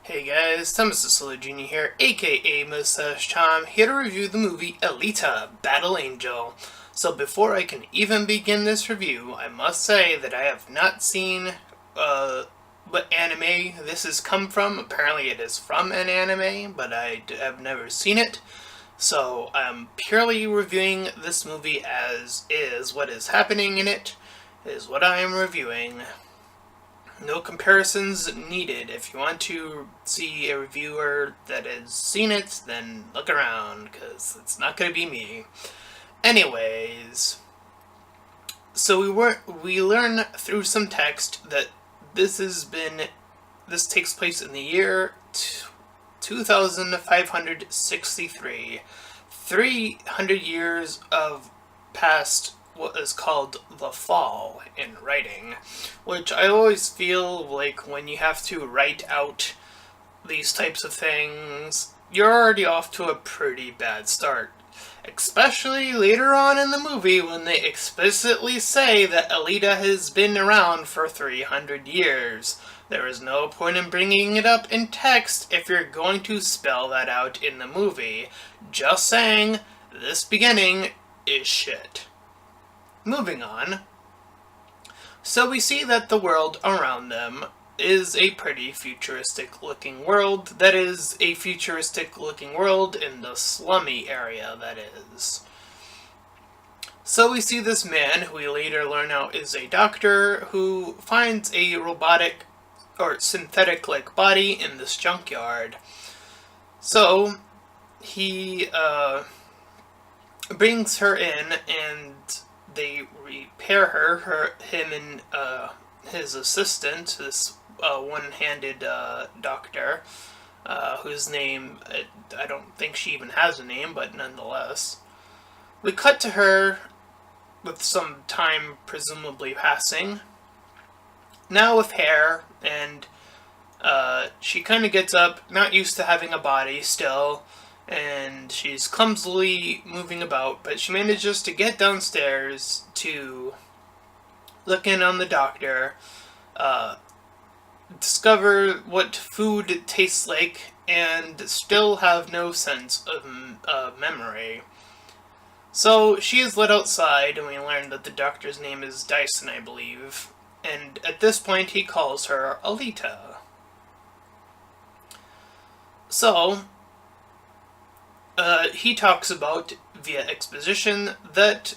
Hey guys, Thomas the Solo Jr. here, aka Mustached Rants, here to review the movie Alita, Battle Angel. So before I can even begin this review, I must say that I have not seen what anime this has come from. Apparently it is from an anime, but I have never seen it. So I'm purely reviewing this movie as is. What is happening in it is what I am reviewing. No comparisons needed. If you want to see a reviewer that has seen it, then look around, because it's not going to be me. Anyways, so we learn through some text that this takes place in the year 2563. 300 years of past what is called the fall in writing, which I always feel like when you have to write out these types of things, you're already off to a pretty bad start. Especially later on in the movie when they explicitly say that Alita has been around for 300 years. There is no point in bringing it up in text if you're going to spell that out in the movie. Just saying, this beginning is shit. Moving on. So we see that the world around them is a pretty futuristic looking world. That is a futuristic looking world in the slummy area, that is. So we see this man, who we later learn out is a doctor, who finds a robotic or synthetic-like body in this junkyard. So he brings her in and they repair him and his assistant, this one-handed doctor, whose name, I don't think she even has a name, but nonetheless. We cut to her with some time presumably passing, now with hair, and she kind of gets up, not used to having a body still, and she's clumsily moving about, but she manages to get downstairs to look in on the doctor, discover what food tastes like, and still have no sense of memory. So she is led outside, and we learn that the doctor's name is Dyson, I believe, and at this point he calls her Alita. So he talks about, via exposition, that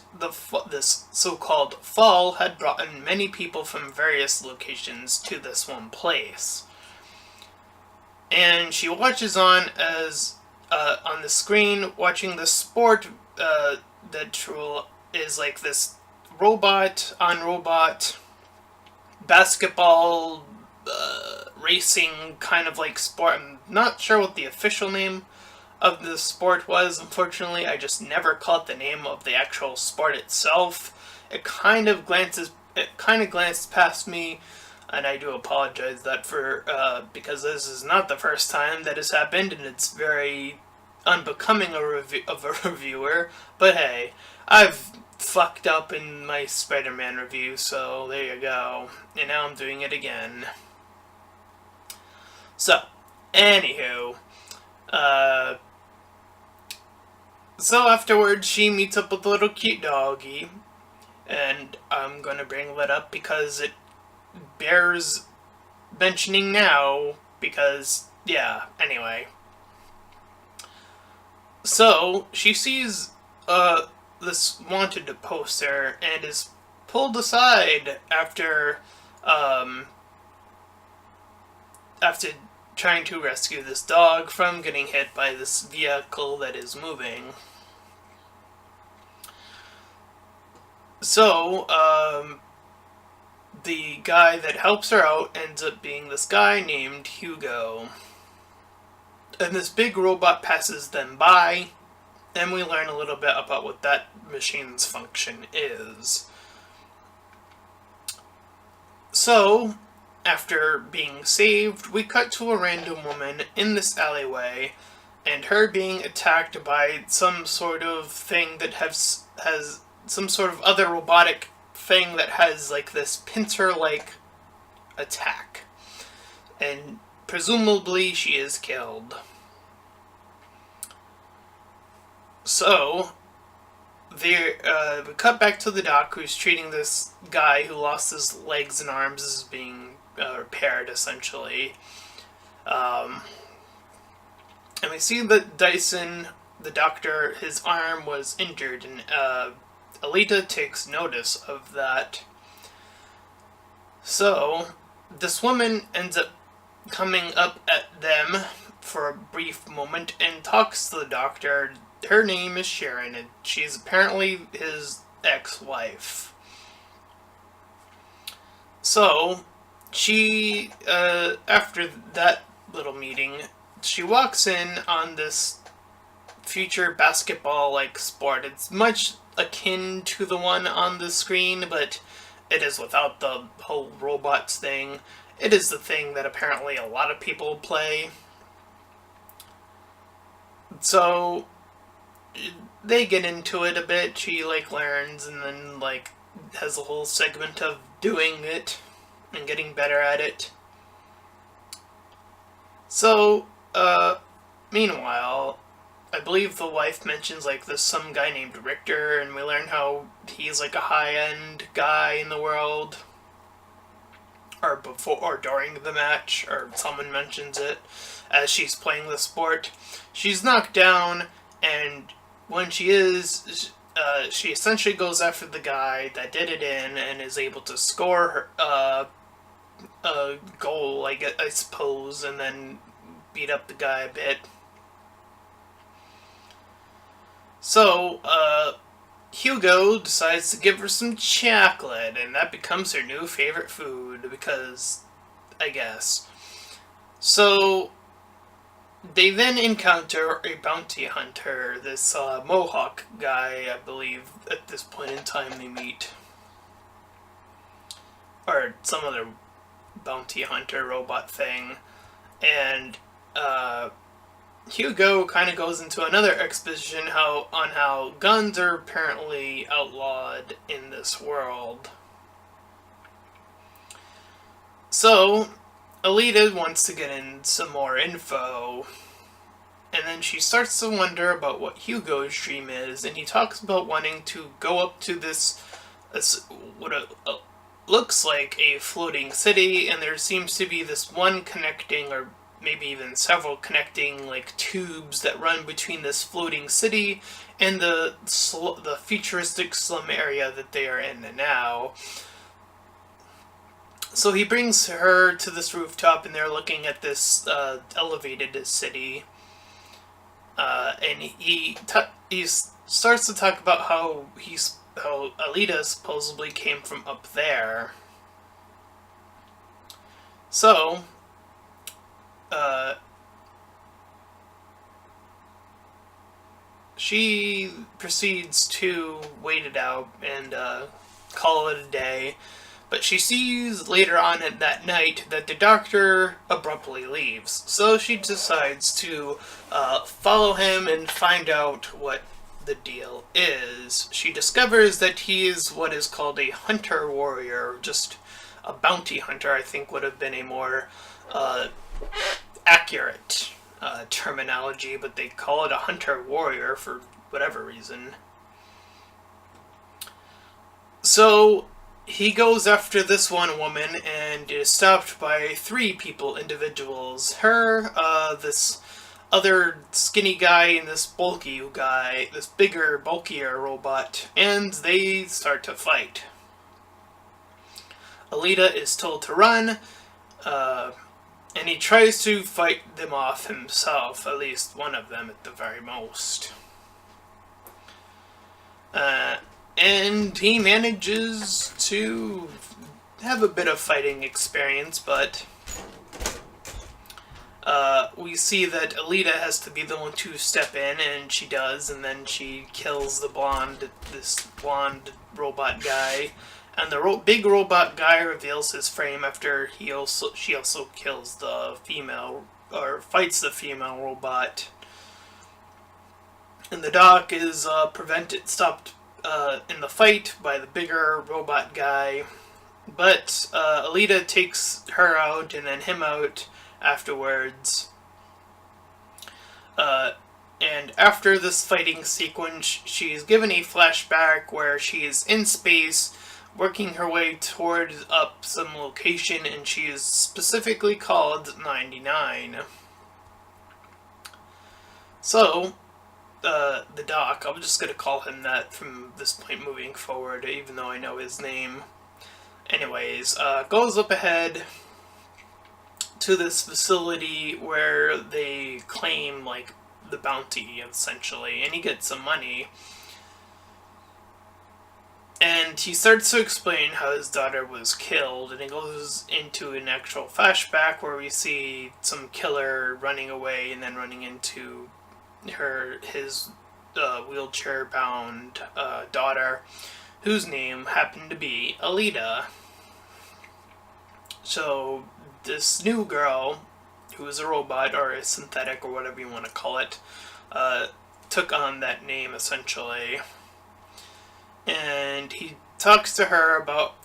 this so-called fall had brought in many people from various locations to this one place. And she watches on on the screen, watching the sport that is like this robot-on-robot basketball racing kind of like sport. I'm not sure what the official name of the sport was. Unfortunately, I just never caught the name of the actual sport itself. It kind of glanced past me, and I do apologize because this is not the first time that has happened, and it's very unbecoming of a reviewer. But hey, I've fucked up in my Spider-Man review, so there you go. And now I'm doing it again. So, anywho, so afterwards, she meets up with a little cute doggy, and I'm gonna bring that up because it bears mentioning now, because, yeah, anyway. So, she sees, this wanted poster, and is pulled aside after trying to rescue this dog from getting hit by this vehicle that is moving. So, the guy that helps her out ends up being this guy named Hugo. And this big robot passes them by, and we learn a little bit about what that machine's function is. So, after being saved, we cut to a random woman in this alleyway, and her being attacked by some sort of thing that has some sort of other robotic thing that has like this pincer-like attack. And presumably she is killed. So, we cut back to the doc, who's treating this guy who lost his legs and arms as being repaired, essentially. And we see that Dyson, the doctor, his arm was injured, and Alita takes notice of that. So, this woman ends up coming up at them for a brief moment and talks to the doctor. Her name is Sharon, and she's apparently his ex-wife. So, she, after that little meeting, she walks in on this future basketball-like sport. It's much akin to the one on the screen, but it is without the whole robots thing. It is the thing that apparently a lot of people play. So, they get into it a bit. She, learns and then, has a whole segment of doing it and getting better at it. So, meanwhile, I believe the wife mentions, there's some guy named Richter, and we learn how he's, a high-end guy in the world. Or before, or during the match, or someone mentions it as she's playing the sport. She's knocked down, and when she is, she essentially goes after the guy that did it in and is able to score her, a goal, I suppose, and then beat up the guy a bit. So, Hugo decides to give her some chocolate, and that becomes her new favorite food, because, I guess. So, they then encounter a bounty hunter, this Mohawk guy, I believe, at this point in time they meet. Or some other bounty hunter robot thing. And, Hugo kind of goes into another exposition on how guns are apparently outlawed in this world. So, Alita wants to get in some more info, and then she starts to wonder about what Hugo's dream is, and he talks about wanting to go up to this looks like a floating city, and there seems to be this one connecting, or maybe even several connecting, tubes that run between this floating city and the futuristic slum area that they are in now. So he brings her to this rooftop, and they're looking at this elevated city. And he starts to talk about how Alita supposedly came from up there. So, she proceeds to wait it out and call it a day. But she sees later on in that night that the doctor abruptly leaves. So she decides to follow him and find out what the deal is. She discovers that he is what is called a hunter warrior, just a bounty hunter, I think would have been a more accurate terminology, but they call it a hunter warrior for whatever reason. So he goes after this one woman and is stopped by three individuals. Her, this other skinny guy, and this bulky guy, this bigger, bulkier robot, and they start to fight. Alita is told to run, and he tries to fight them off himself, at least one of them at the very most. And he manages to have a bit of fighting experience, but we see that Alita has to be the one to step in, and she does, and then she kills this blonde robot guy, and the big robot guy reveals his frame after she also kills the female, or fights the female robot. And the doc is stopped in the fight by the bigger robot guy, but Alita takes her out and then him out, afterwards. And after this fighting sequence, she's given a flashback where she is in space, working her way toward up some location, and she is specifically called 99. So, the Doc, I'm just gonna call him that from this point moving forward, even though I know his name. Anyways, goes up ahead to this facility where they claim, like, the bounty, essentially, and he gets some money. And he starts to explain how his daughter was killed, and it goes into an actual flashback where we see some killer running away and then running into his wheelchair-bound daughter, whose name happened to be Alita. So this new girl, who is a robot or a synthetic or whatever you want to call it, took on that name essentially. And he talks to her about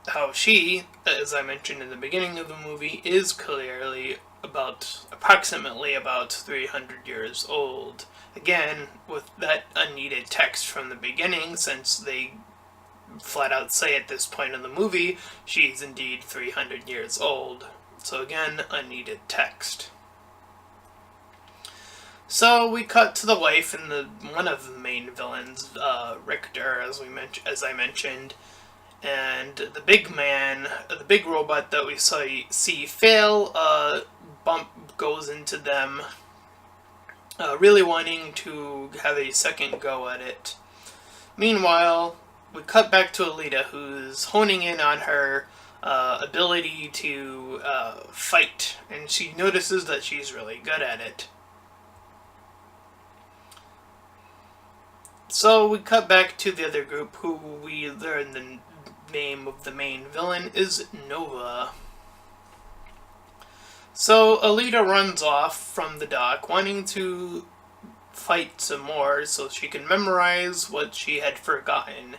how she, as I mentioned in the beginning of the movie, is clearly approximately about 300 years old. Again, with that unneeded text from the beginning, since they flat out say at this point in the movie, she's indeed 300 years old. So again, unneeded text. So we cut to the wife and one of the main villains, Richter, as I mentioned, and the big man, the big robot that we see fail, bump goes into them, really wanting to have a second go at it. Meanwhile, we cut back to Alita, who's honing in on her ability to fight, and she notices that she's really good at it. So we cut back to the other group, who we learn the name of the main villain is Nova. So Alita runs off from the dock, wanting to fight some more so she can memorize what she had forgotten.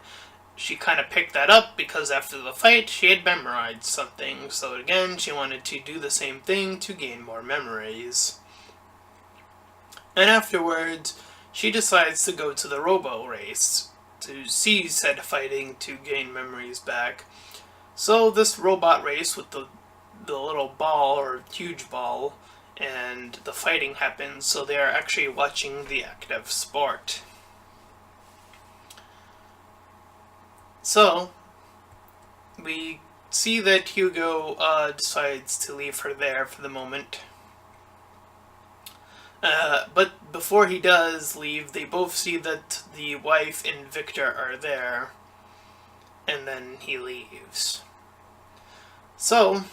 She kind of picked that up because after the fight she had memorized something, so again she wanted to do the same thing to gain more memories. And afterwards, she decides to go to the robo race to see said fighting to gain memories back. So this robot race with the little ball, or huge ball, and the fighting happens, so they are actually watching the active sport. So we see that Hugo decides to leave her there for the moment. But before he does leave, they both see that the wife and Victor are there, and then he leaves. So,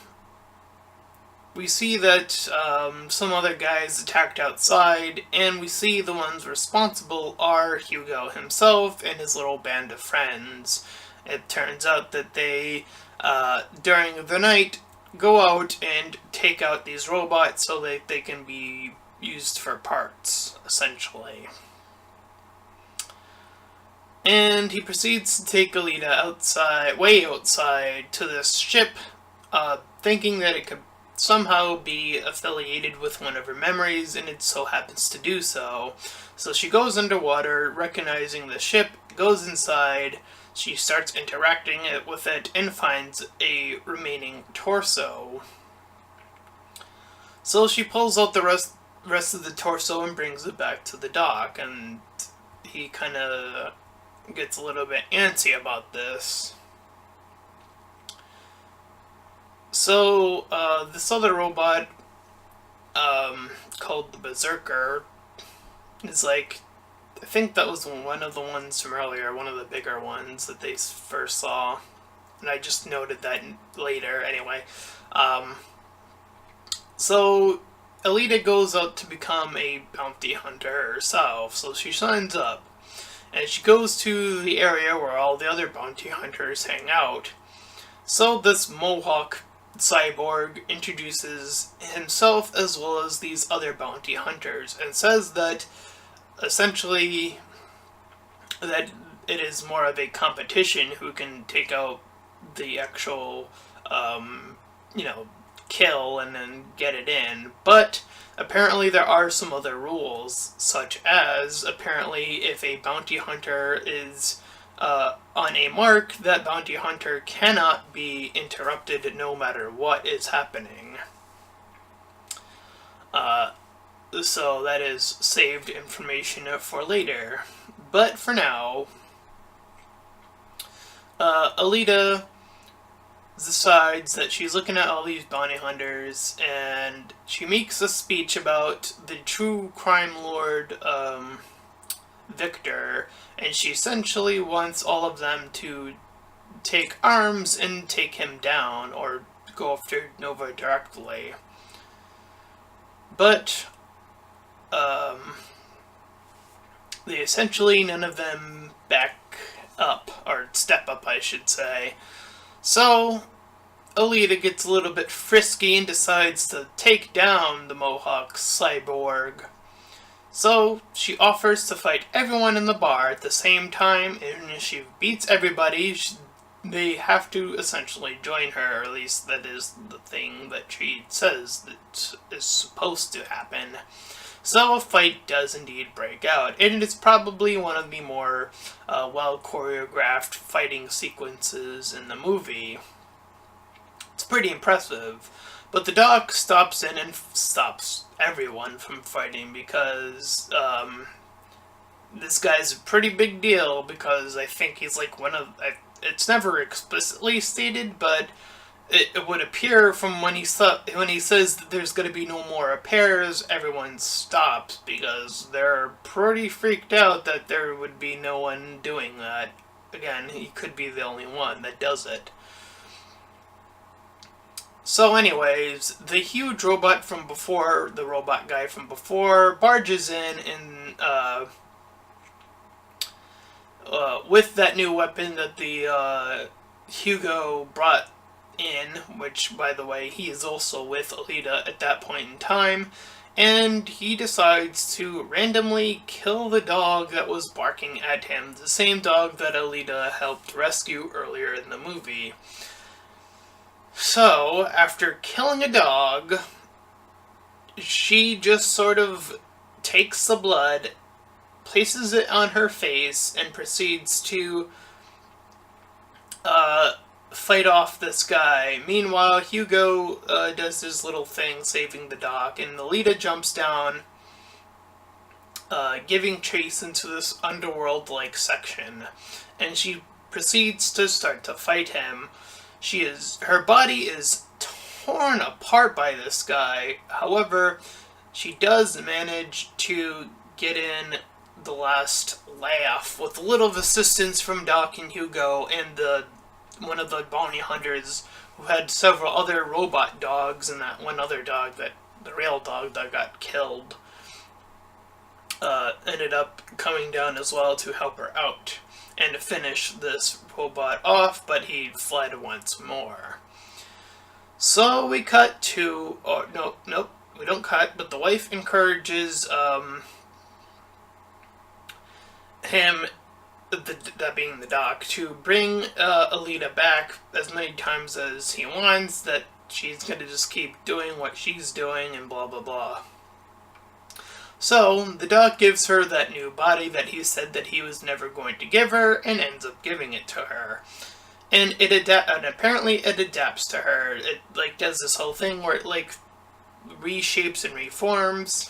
we see that some other guys attacked outside, and we see the ones responsible are Hugo himself and his little band of friends. It turns out that they, during the night, go out and take out these robots so that they can be used for parts, essentially. And he proceeds to take Alita way outside to this ship, thinking that it could somehow be affiliated with one of her memories, and it so happens to do so. So she goes underwater, recognizing the ship, goes inside, she starts interacting with it, and finds a remaining torso. So she pulls out the rest of the torso and brings it back to the dock, and he kind of gets a little bit antsy about this. So this other robot, called the Berserker, is like, I think that was one of the ones from earlier, one of the bigger ones that they first saw, and I just noted that later anyway. So Alita goes out to become a bounty hunter herself, so she signs up, and she goes to the area where all the other bounty hunters hang out. So this Mohawk cyborg introduces himself as well as these other bounty hunters, and says that essentially that it is more of a competition who can take out the actual, kill and then get it in. But apparently there are some other rules, such as apparently if a bounty hunter is on a mark, that bounty hunter cannot be interrupted no matter what is happening. So that is saved information for later. But for now, Alita decides that she's looking at all these bounty hunters, and she makes a speech about the true crime lord, Victor, and she essentially wants all of them to take arms and take him down, or go after Nova directly. But, they essentially, none of them back up, or step up, I should say. So, Alita gets a little bit frisky and decides to take down the Mohawk cyborg. So, she offers to fight everyone in the bar at the same time, and if she beats everybody, they have to essentially join her, or at least that is the thing that she says that is supposed to happen. So a fight does indeed break out, and it's probably one of the more well-choreographed fighting sequences in the movie. It's pretty impressive, but the doc stops in and stops everyone from fighting because this guy's a pretty big deal, because I think he's like one of... It's never explicitly stated, but it would appear from when he says that there's going to be no more repairs, everyone stops because they're pretty freaked out that there would be no one doing that. Again, he could be the only one that does it. So anyways, the huge robot from before, the robot guy from before, barges in and with that new weapon that the Hugo brought in, which, by the way, he is also with Alita at that point in time, and he decides to randomly kill the dog that was barking at him, the same dog that Alita helped rescue earlier in the movie. So, after killing a dog, she just sort of takes the blood, places it on her face, and proceeds to fight off this guy. Meanwhile, Hugo does his little thing, saving the dog, and Alita jumps down, giving chase into this underworld-like section, and she proceeds to start to fight him. Her body is torn apart by this guy. However, she does manage to get in the last laugh with a little assistance from Doc and Hugo and one of the bounty hunters who had several other robot dogs, and that one other dog, the real dog that got killed, ended up coming down as well to help her out and to finish this robot off, but he fled once more. So we cut to, nope, we don't cut, but the wife encourages him, that being the doc, to bring Alita back as many times as he wants, that she's going to just keep doing what she's doing and blah blah blah. So the doc gives her that new body that he said that he was never going to give her, and ends up giving it to her. And apparently it adapts to her. It does this whole thing where it reshapes and reforms.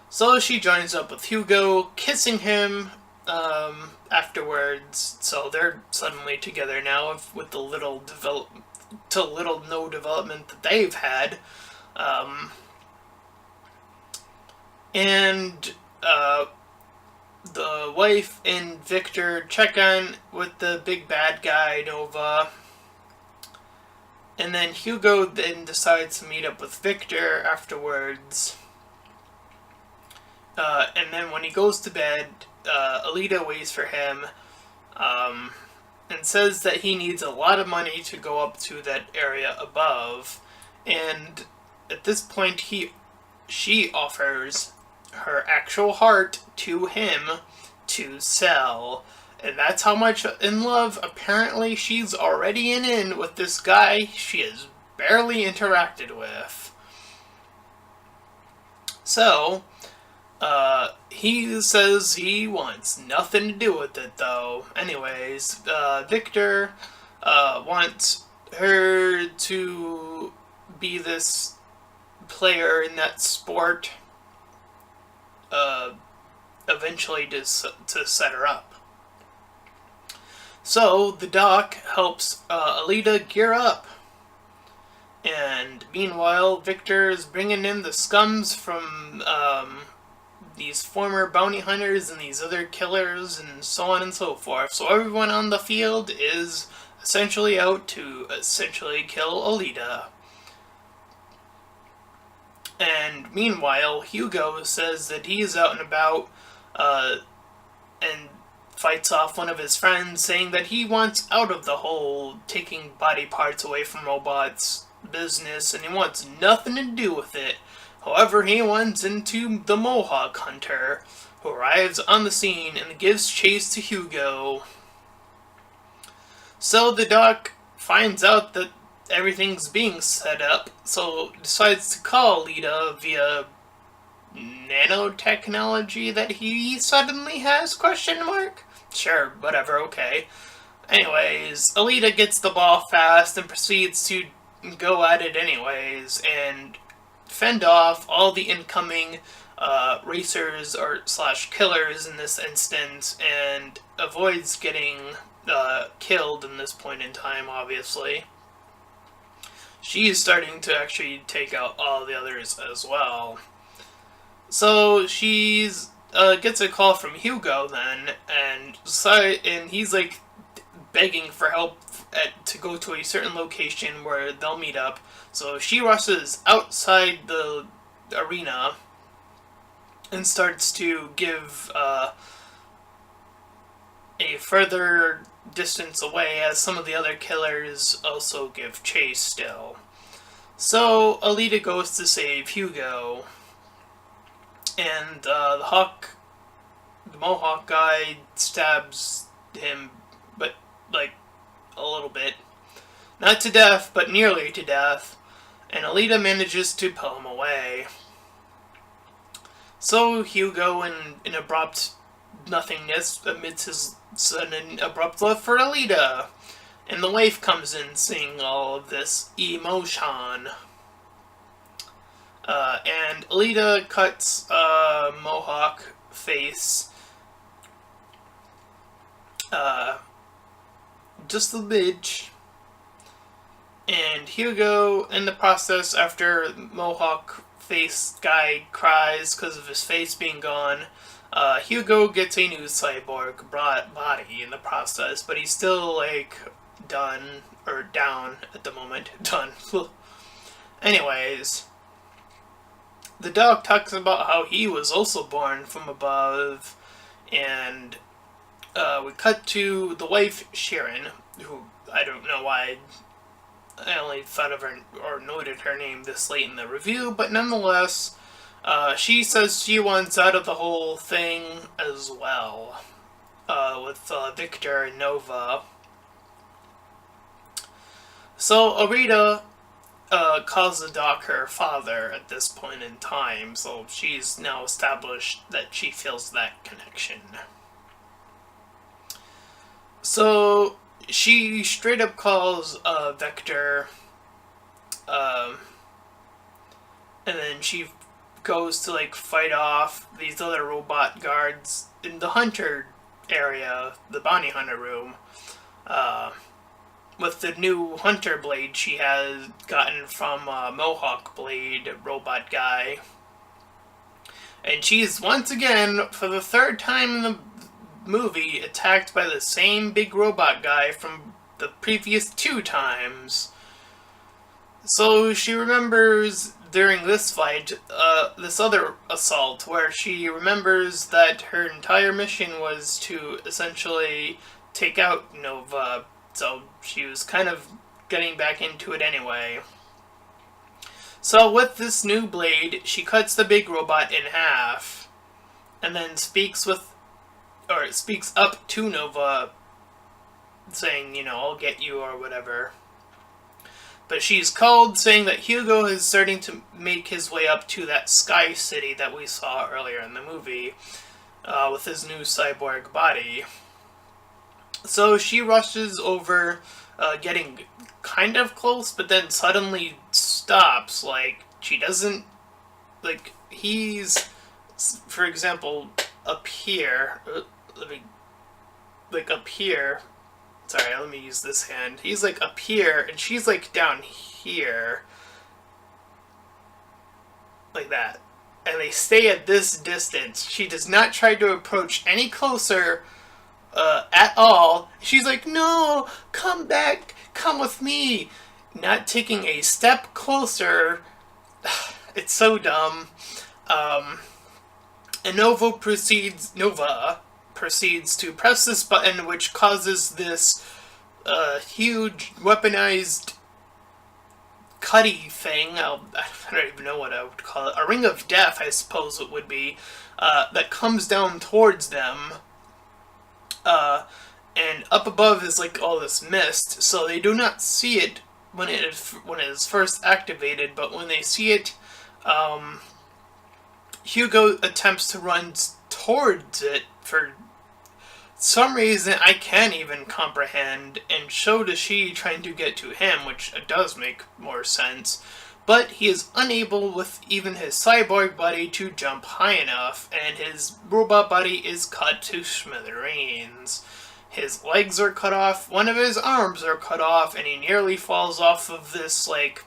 So she joins up with Hugo, kissing him afterwards. So they're suddenly together now with the little no development that they've had. And the wife and Victor check on with the big bad guy, Nova. And then Hugo then decides to meet up with Victor afterwards. And then when he goes to bed, Alita waits for him, and says that he needs a lot of money to go up to that area above. And at this point, she offers her actual heart to him to sell. And that's how much in love apparently she's already in with this guy. She is barely interacted with. So, he says he wants nothing to do with it, though. Anyways, Victor wants her to be this player in that sport, uh, eventually to set her up. So the doc helps Alita gear up. And meanwhile, Victor is bringing in the scums from these former bounty hunters and these other killers and so on and so forth. So everyone on the field is essentially out to essentially kill Alita. And meanwhile, Hugo says that he is out and about and fights off one of his friends, saying that he wants out of the whole taking body parts away from robots business and he wants nothing to do with it. However, he runs into the Mohawk Hunter, who arrives on the scene and gives chase to Hugo. So the doc finds out that everything's being set up, so decides to call Alita via nanotechnology that he suddenly has, question mark? Sure, whatever, okay. Anyways, Alita gets the ball fast and proceeds to go at it anyways, and fend off all the incoming racers or slash killers in this instance, and avoids getting killed in this point in time, obviously. She's starting to actually take out all the others as well. So she's gets a call from Hugo then, and he's like begging for help to go to a certain location where they'll meet up. So she rushes outside the arena and starts to give a further distance away, as some of the other killers also give chase still. So Alita goes to save Hugo, and the Mohawk guy stabs him, but like a little bit. Not to death, but nearly to death, and Alita manages to pull him away. So Hugo, in abrupt nothingness, admits his sudden abrupt love for Alita, and the wife comes in seeing all of this emotion. And Alita cuts Mohawk face just a bitch. And Hugo, in the process, after Mohawk face guy cries because of his face being gone, Hugo gets a new cyborg body in the process, but he's still, like, down at the moment. Done. Anyways, the dog talks about how he was also born from above, and we cut to the wife, Sharon, who I don't know why I only thought of her or noted her name this late in the review, but nonetheless, she says she wants out of the whole thing as well, with Victor and Nova. So Alita calls the doc her father at this point in time, so she's now established that she feels that connection. So she straight up calls Vector, and then she goes to like fight off these other robot guards in the hunter area, the bounty hunter room, with the new hunter blade she has gotten from Mohawk Blade robot guy. And she's once again, for the third time in the movie, attacked by the same big robot guy from the previous 2 times. So she remembers during this fight, this other assault, where she remembers that her entire mission was to essentially take out Nova, so she was kind of getting back into it anyway. So with this new blade, she cuts the big robot in half, and then speaks up to Nova, saying, I'll get you, or whatever. But she's called, saying that Hugo is starting to make his way up to that Sky City that we saw earlier in the movie, with his new cyborg body. So she rushes over, getting kind of close, but then suddenly stops. Like, she doesn't. Like, he's, for example, up here. Let me. Like, up here. Sorry, let me use this hand. He's like up here, and she's like down here. Like that. And they stay at this distance. She does not try to approach any closer at all. She's like, no, come back, come with me. Not taking a step closer. It's so dumb. And Nova proceeds to press this button, which causes this huge weaponized cutty thing. I don't even know what I would call it. A ring of death, I suppose it would be, that comes down towards them. And up above is like all this mist, so they do not see it when it is first activated. But when they see it, Hugo attempts to run towards it for some reason I can't even comprehend, and so does she trying to get to him, which does make more sense. But he is unable with even his cyborg body to jump high enough, and his robot body is cut to smithereens. His legs are cut off, one of his arms are cut off, and he nearly falls off of this, like,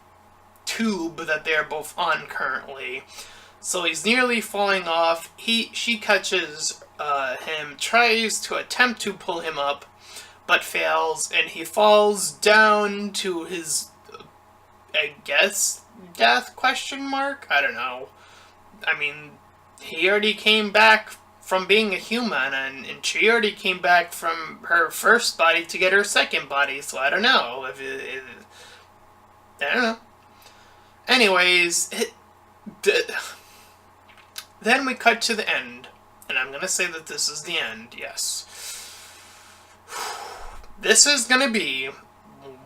tube that they're both on currently. So he's nearly falling off. She catches him, tries to attempt to pull him up, but fails, and he falls down to his, I guess, death, question mark? I don't know. I mean, he already came back from being a human, and she already came back from her first body to get her second body, so I don't know. I don't know. Anyways, then we cut to the end, and I'm gonna say that this is the end, yes. This is gonna be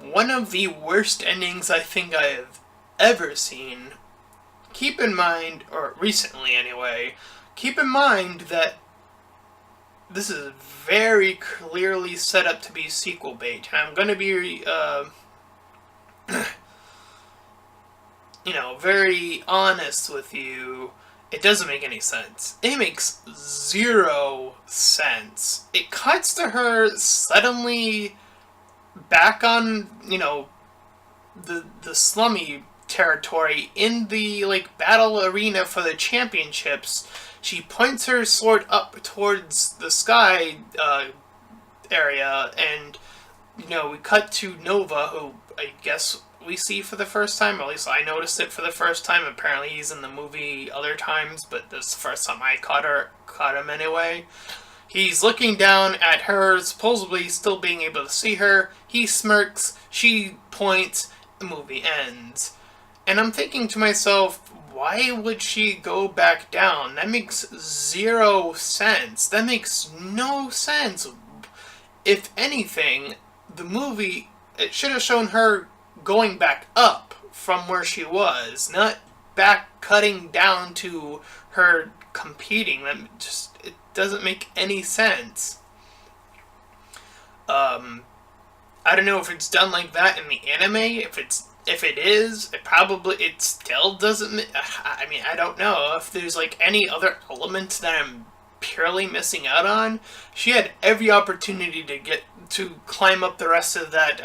one of the worst endings I think I have ever seen. Keep in mind, or recently anyway, keep in mind that this is very clearly set up to be sequel bait, and I'm gonna be, very honest with you. It doesn't make any sense. It makes 0 sense. It cuts to her suddenly back on, the slummy territory in the, battle arena for the championships. She points her sword up towards the sky area, and, we cut to Nova, who I guess we see for the first time, or at least I noticed it for the first time. Apparently he's in the movie other times, but this is the first time I caught him anyway. He's looking down at her, supposedly still being able to see her. He smirks, she points, the movie ends. And I'm thinking to myself, why would she go back down? That makes 0 sense. That makes no sense. If anything, the movie, it should have shown her going back up from where she was, not back cutting down to her competing. It doesn't make any sense. I don't know if it's done like that in the anime. If it is, it still doesn't. I mean, I don't know if there's any other elements that I'm purely missing out on. She had every opportunity to climb up the rest of that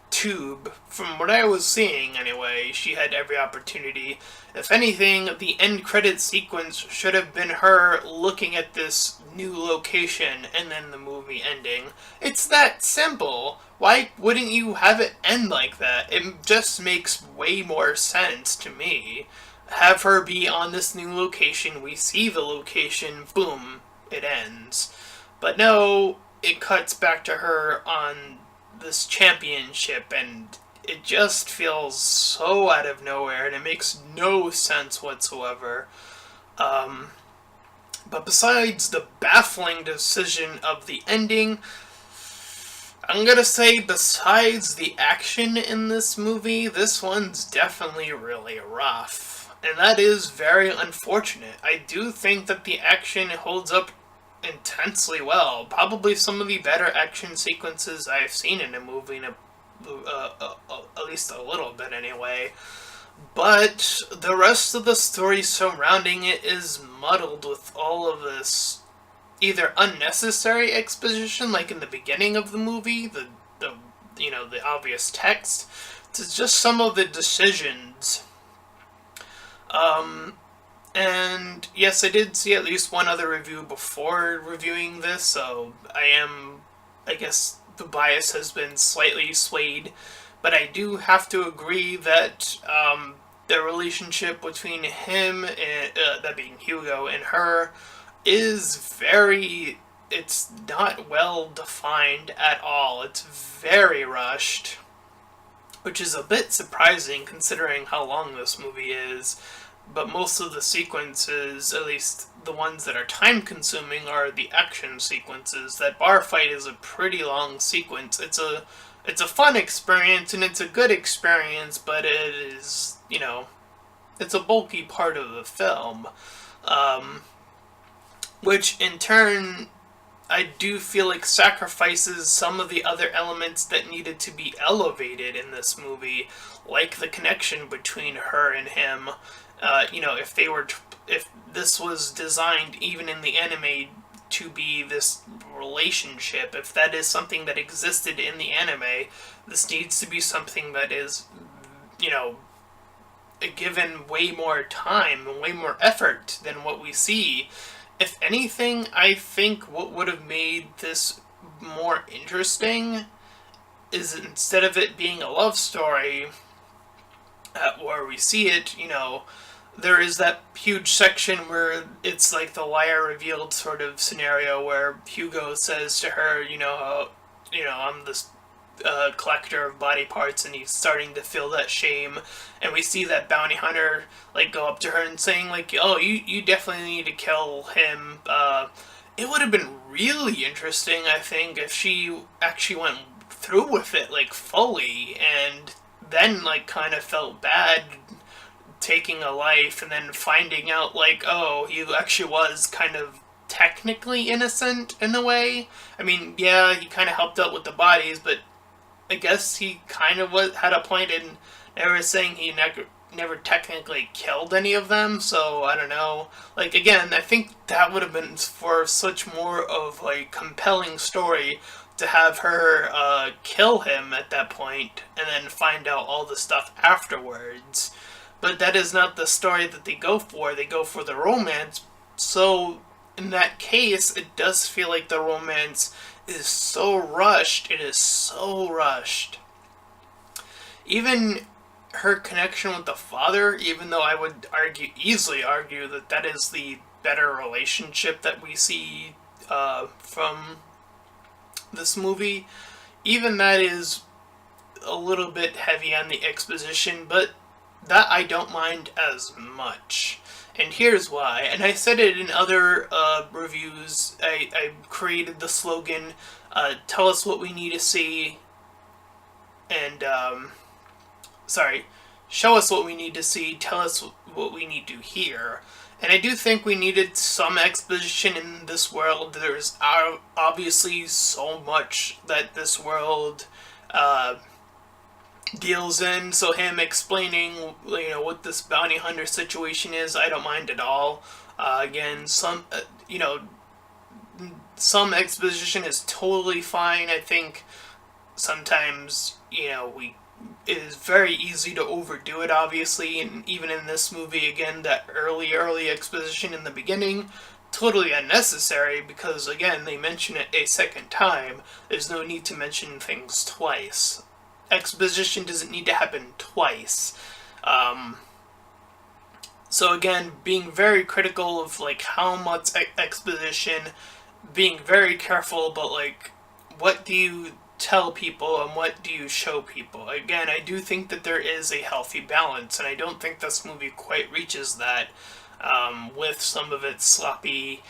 tube. From what I was seeing anyway, she had every opportunity. If anything, the end credit sequence should have been her looking at this new location and then the movie ending. It's that simple. Why wouldn't you have it end like that? It just makes way more sense to me. Have her be on this new location, we see the location, boom, it ends. But no, it cuts back to her on this championship, and it just feels so out of nowhere, and it makes no sense whatsoever. But besides the baffling decision of the ending, I'm gonna say, besides the action in this movie, this one's definitely really rough. And that is very unfortunate. I do think that the action holds up intensely well. Probably some of the better action sequences I've seen in a movie, at least a little bit anyway. But the rest of the story surrounding it is muddled with all of this either unnecessary exposition, like in the beginning of the movie, the the obvious text, to just some of the decisions. Um, and yes, I did see at least one other review before reviewing this, so I guess the bias has been slightly swayed, but I do have to agree that the relationship between him and that being Hugo and her is very, it's not well defined at all. It's very rushed, which is a bit surprising considering how long this movie is. But most of the sequences, at least the ones that are time consuming, are the action sequences. That bar fight is a pretty long sequence. It's a fun experience and it's a good experience, but it is, it's a bulky part of the film. Um, which in turn I do feel like sacrifices some of the other elements that needed to be elevated in this movie, like the connection between her and him. If if this was designed even in the anime to be this relationship, if that is something that existed in the anime, this needs to be something that is, you know, given way more time and way more effort than what we see. If anything, I think what would have made this more interesting is, instead of it being a love story, where we see it, there is that huge section where it's like the liar revealed sort of scenario where Hugo says to her, I'm this collector of body parts, and he's starting to feel that shame, and we see that bounty hunter like go up to her and saying like, oh, you definitely need to kill him. It would have been really interesting, I think, if she actually went through with it like fully, and then like kind of felt bad taking a life, and then finding out like, oh, he actually was kind of technically innocent in a way. I mean, yeah, he kind of helped out with the bodies, but I guess he kind of had a point in never saying he never technically killed any of them. So I don't know. Like, again, I think that would have been for such more of a compelling story to have her kill him at that point and then find out all the stuff afterwards. But that is not the story that they go for. They go for the romance. So in that case, it does feel like the romance is so rushed. It is so rushed. Even her connection with the father, even though I would easily argue that that is the better relationship that we see from this movie, even that is a little bit heavy on the exposition, but that I don't mind as much. And here's why. And I said it in other reviews. I created the slogan, tell us what we need to see, and, show us what we need to see, tell us what we need to hear. And I do think we needed some exposition in this world. There's obviously so much that this world deals in, so him explaining, what this bounty hunter situation is, I don't mind at all. Again, some exposition is totally fine. I think sometimes, it is very easy to overdo it, obviously, and even in this movie, again, that early exposition in the beginning, totally unnecessary, because, again, they mention it a second time. There's no need to mention things twice. Exposition doesn't need to happen twice. So again, being very critical of like how much exposition, being very careful about like what do you tell people and what do you show people. Again, I do think that there is a healthy balance, and I don't think this movie quite reaches that, with some of its sloppy,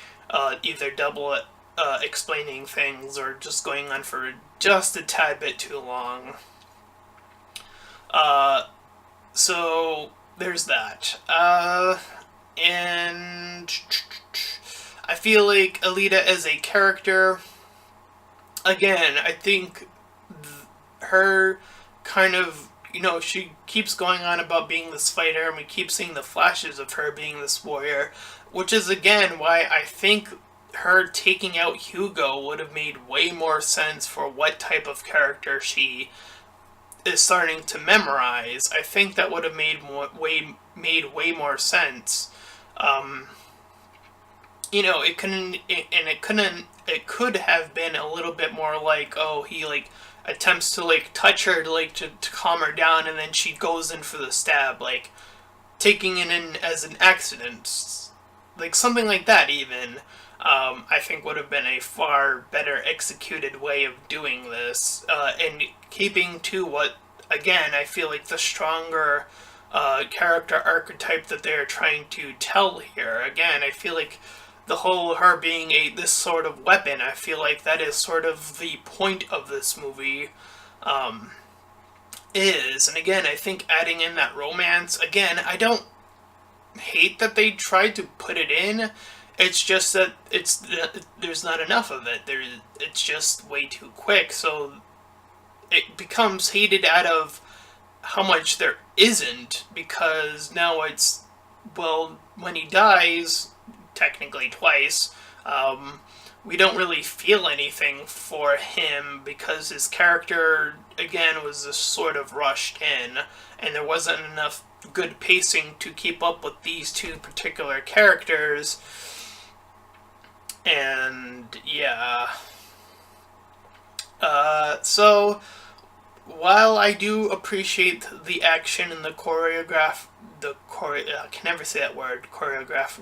either double explaining things or just going on for just a tad bit too long. Uh, so there's that. And I feel like Alita as a character, again, I think her kind of, she keeps going on about being this fighter, and we keep seeing the flashes of her being this warrior, which is again why I think her taking out Hugo would have made way more sense for what type of character she is starting to memorize. I think that would have made way more sense. Um, it could have been a little bit more like, oh, he like attempts to like touch her to like to calm her down, and then she goes in for the stab, like taking it in as an accident, like something like that. Even I think would have been a far better executed way of doing this, and keeping to what, again, I feel like the stronger character archetype that they're trying to tell here. Again, I feel like the whole her being this sort of weapon, I feel like that is sort of the point of this movie. Um, and again, I think adding in that romance, again, I don't hate that they tried to put it in. It's just that there's not enough of it. It's just way too quick. So it becomes hated out of how much there isn't, because now it's, well, when he dies, technically twice, we don't really feel anything for him because his character, again, was just sort of rushed in, and there wasn't enough good pacing to keep up with these two particular characters. And yeah. So while I do appreciate the action and the I can never say that word, choreograph,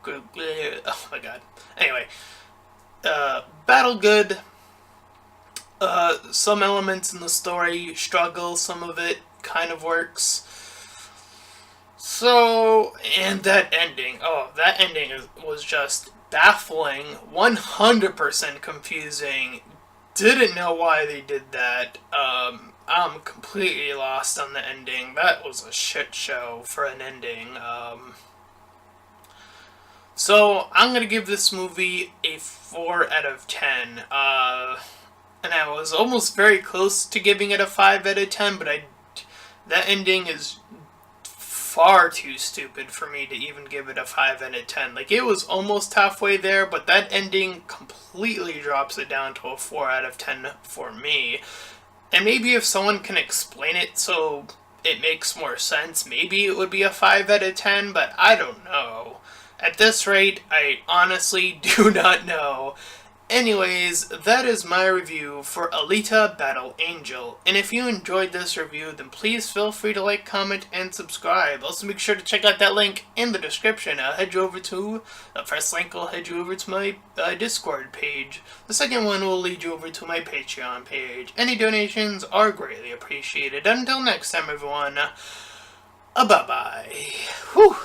oh my god. Anyway, battle good. Some elements in the story struggle, some of it kind of works. So, and that ending, was just baffling, 100% confusing. Didn't know why they did that. I'm completely lost on the ending. That was a shit show for an ending. So I'm gonna give this movie a 4 out of 10. And I was almost very close to giving it a 5 out of 10, but that ending is far too stupid for me to even give it a 5 out of 10. Like, it was almost halfway there, but that ending completely drops it down to a 4 out of 10 for me. And maybe if someone can explain it so it makes more sense, maybe it would be a 5 out of 10, but I don't know. At this rate, I honestly do not know. Anyways, that is my review for Alita Battle Angel. And if you enjoyed this review, then please feel free to like, comment, and subscribe. Also, make sure to check out that link in the description. The first link will head you over to my Discord page. The second one will lead you over to my Patreon page. Any donations are greatly appreciated. Until next time, everyone, bye-bye. Whew.